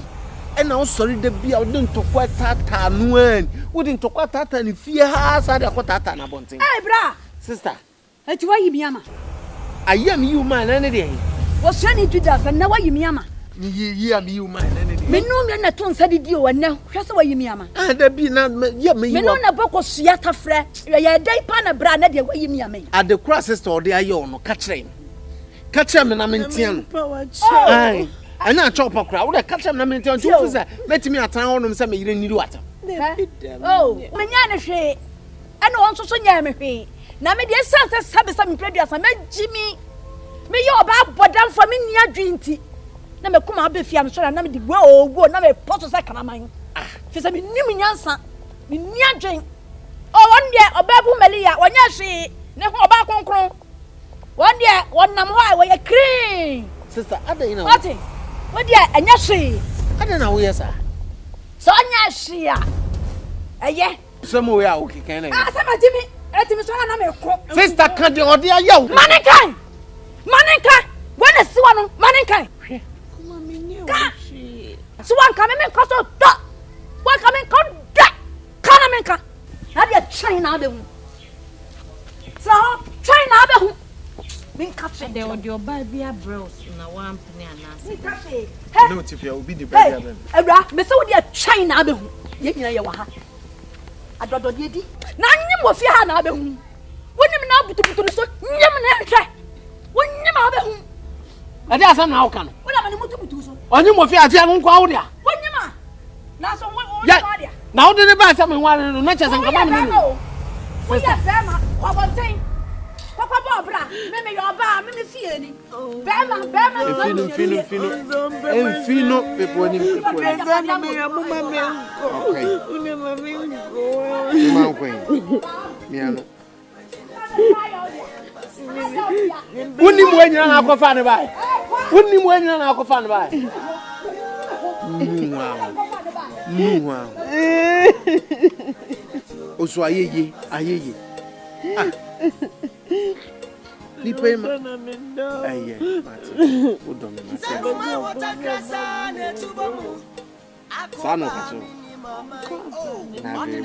ena o sori da bi a wode ntokwa tata no an wode ntokwa tata ni fie ha sa de akota na bonten bra sister eti wa yimi ama ayam you man na ne de wo swani Judas na wa yimi ama yi am you man na ne de me no na ton sa didi o na hwe se wa yimi ama da bi na ya me no na boko suya tafre ya dai pa na bra na de wa yimi ama ade kra sister ode ayo no ka kire me na mentian ai ana chop kra wo de ka kire me na mentian tu fuza metimi atan honom se me yire niri wata oh me nya ne hwe ana won so nya me hwe na me de sanse sabe me preduasa me jimi Me yo ba bodam for me nia dwinti. Na me kuma be fia me so na me di go na me poto say kanaman. Fi say me nim nyansa. Me nia dwen. O won de obabu Malia wonya hwe ne ho oba konkron. Won de wonnam ho wo ye clean. Sister, adena. What? What de anya hwe. Adena wo yes sir. So anya hwe a. Eye. Some way out can I? Sama Jimmy. Etimi so na me ko. Sister can the odi ayaw. Manikan. When is one Manikan? Come on, me new. So one come in cost of dot. One come in come that. Kanamenka. Have you China be? So China be. Min catch they would your baby bros na one penny anas. No, if you will be the baby. Ebra, me so dey China be. Ye nyina ye wa ha. Adodo dey di. Na nyim wo fi ha na be hu. Wonim na butubutu so nyim na hwe. Wonim a be hu. Ade asa na aka no. Wona mane mutubutu so. Onyim wo fi afia no nkwa wo dia. Wonim a. Na so wo dia. Na wo de ba asa me hwa no na chese nka ba me no. Wo ya bema, wo bonten. Papa Bobra, me yo ba, me fie ni. Bema. Enfino pepo ni pepo. Me ya mama me nko. Okay. Une mama nko. Ma ko yin. Mi ano. Woni mo anyina na akofa ne bai. Woni mo anyina na akofa ne bai. Nuwa. Oso ayeye. Ah. Nipa ma. Aye, mate. Odo me mate. Sano kacho. Na be.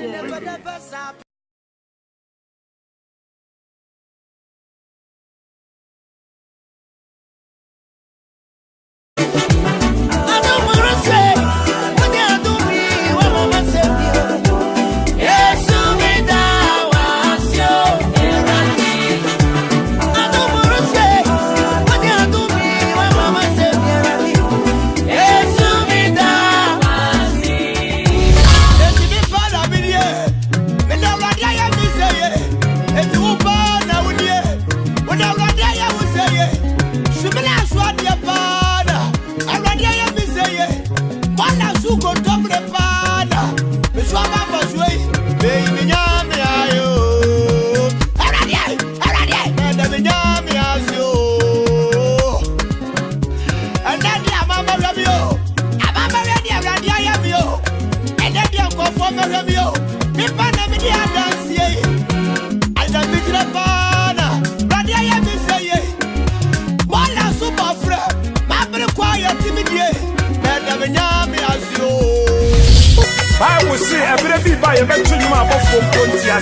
Bible say every bit by a mention you are both for Pontias.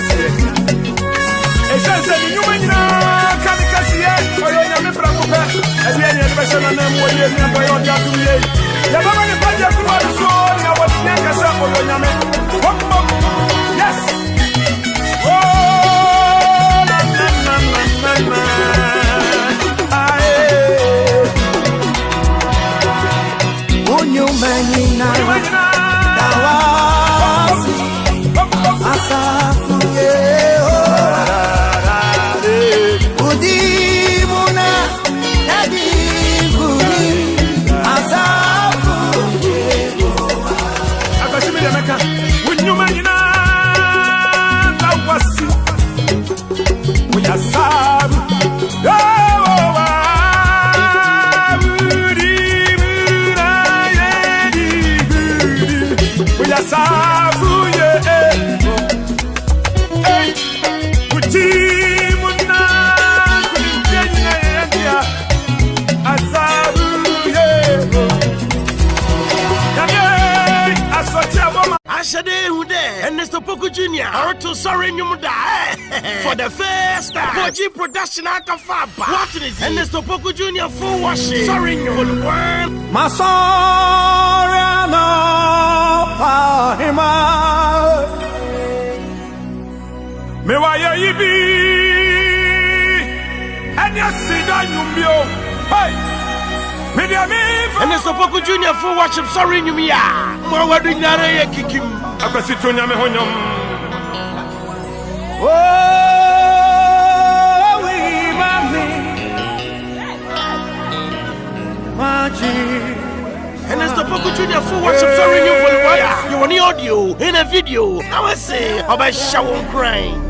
It says that you may not come to see it or your name, Prakopa, and the end version of them will be a boy on the other way. The Mamma Paja Kuman so I was never up on your name. Yes. Oh, na you man now. Asafu Udimuna Ediguni Asafu Akashimi Demeka Winyumanyina Nawasi Uyasabu Udimuna Ediguni Uyasabu Ashade who there, and Mr. Poku Jr. Are to sorry you for the first time. Poji production Akan Faba. What is it? And Mr. Poku Jr. full washing. Sorry you for the one. Masoriano Pahima Mewaya Yibi and Yasida Yumbio. Hey! And Mr. Poku Jr. full worship. Sorry you me. More than Nara Kikim. Akasitonya Mehonyam. Oh, we mami. audio, in a video. I was say, about shower crying.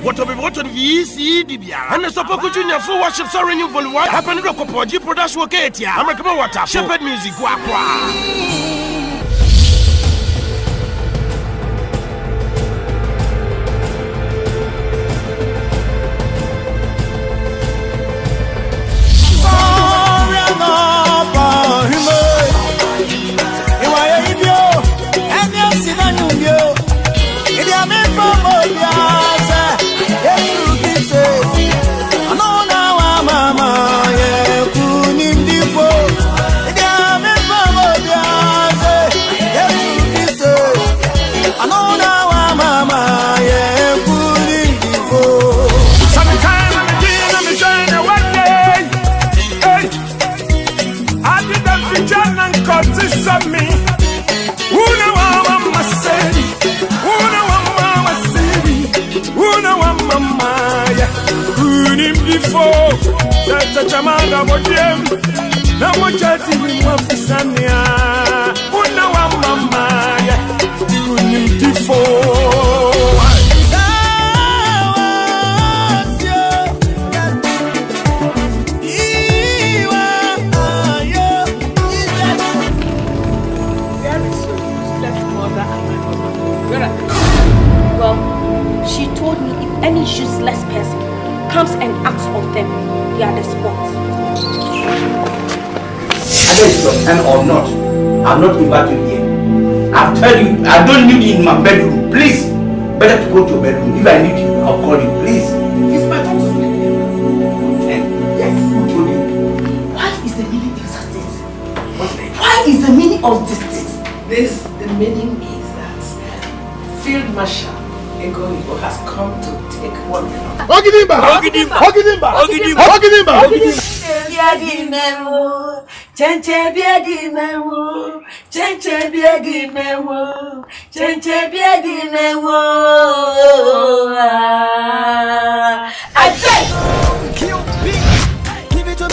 What on VC Dibia and the Sopoku Junior full worship sorry you volume 1 happened to Kopoji production Katia American Water Shepherd Music Chamanga modem na mojati mwafisania una wa mama ya unimtifo Well, she told me if any useless person comes and asks of them, they are the spot. Whether it's your turn or not, I'm not invited here. I've told you, I don't need you in my bedroom. Please, better to go to your bedroom. If I need you, I'll call you. Please. It's my time to sleep here. Yes, who told you? What is the meaning of this? Why is the meaning of this? The meaning is that Field Marshal Egonigo has come to take what belongs. Ogidimba!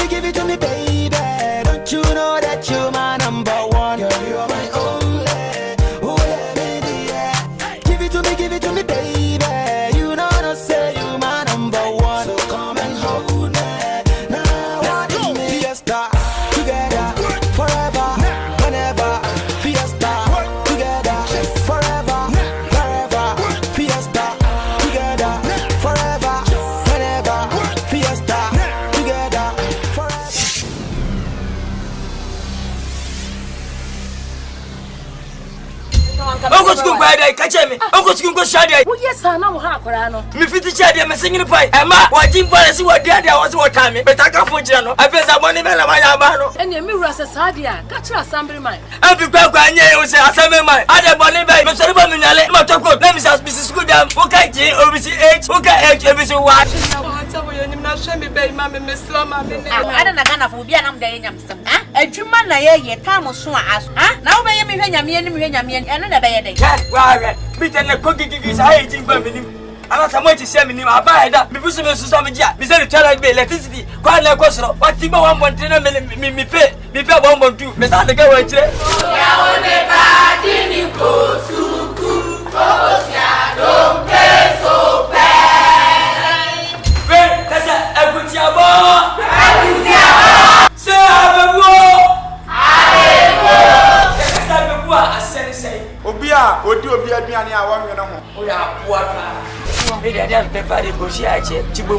Give it to me, baby. Don't you know that you're my number one? You're my only. Oh, let me be. Give it to me, baby. You know I say you my number one. So come and hold me. Now what do me? Fiesta together forever, whenever. Fiesta together forever, wherever. Fiesta together forever, whenever. Fiesta together forever. Uncle School by the catch me. Uncle School go shady. Oh, yes, I know how Corano. Me fit shady, I'm singing pie. Emma, watching policy what there was what time, but I can't for Jano. I feel some money, man, my Abano. And your mirror says, Sadia, catch your assembly mine. I'll be back when you say, Assembly mine. I don't believe I must have been a little talk. Let me ask Mrs. Goodam, okay, OBC H, okay, H, every so what. I don't know Ghana for Bianam Day Yamson. A Juman, I time was so as. Now, I am in Yamian and another day. Well, beat and the cookie is hating by me. I'm not going to say me, I buy that. Because I'm so much. Mr. Child Bay, electricity, quite like Costro. What Timber 1.10 me pay 1.2. Mr. The girl, don't play so bad. Wait, that's a good yabo. Say, I'm a war. Obia, Obia, Biania, 1 minute. We are poor. Maybe I don't pay the Goshiache, Chibu.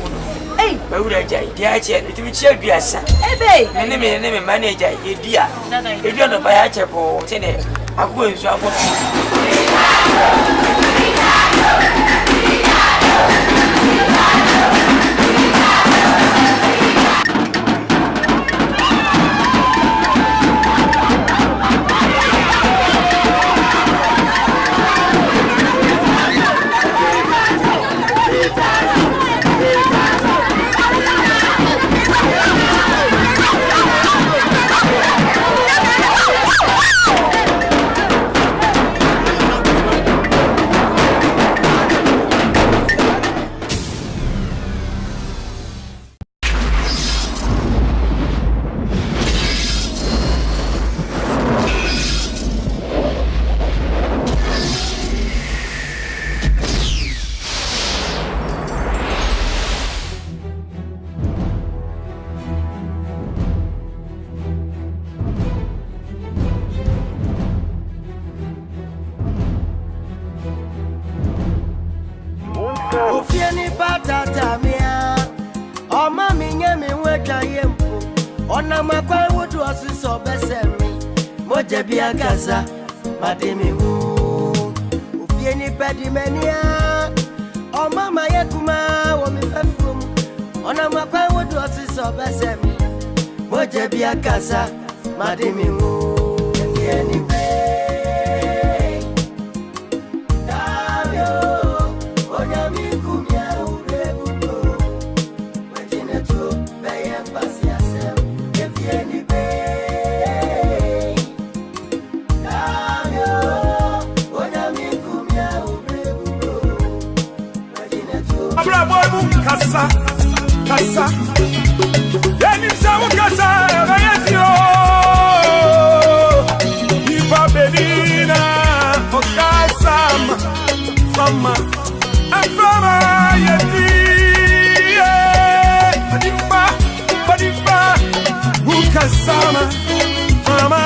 Hey, but would I say, the Ache, it will share be a son. Hey, and name a manager, a dear. If you don't buy a chapel, I'm going to yempo. Ona makwa wodu osiso besemi. Moje bia gaza mademi hu. Ufie ni pedi menia. O mama yekuma wo mi fefum. Ona makwa wodu osiso besemi. Moje bia gaza mademi hu. Ufie ni pe. Kasa, kasa, yani sawu kasa, bayetio. Nipa benina, okasa, mama, afama yeti. Badimba, ukasama, mama.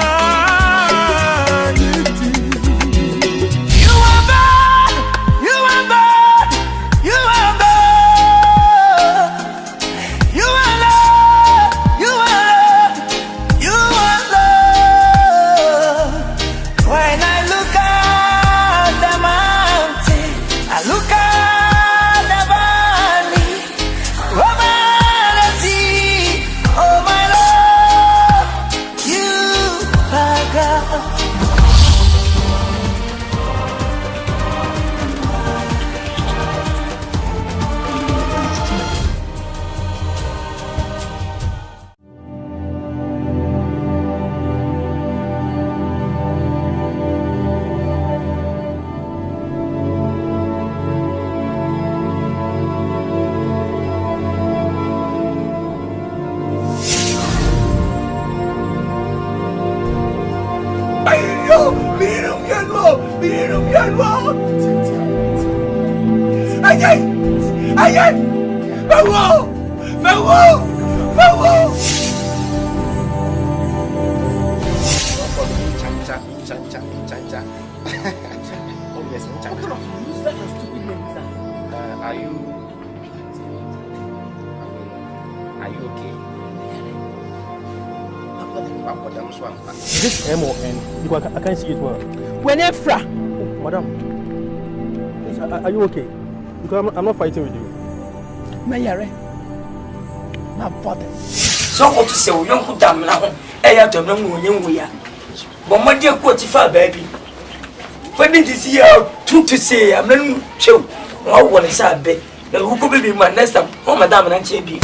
This M or N? Because I can't see it well. Whenever. Madam, are you okay? Because I'm not fighting with you. Mayare. My father. So what to say? We don't put them now. I to know when we are. But my dear coach, baby. When did you see how to say? I'm not sure. I want to say, the who could be my next time. Oh, Madame and Chibi.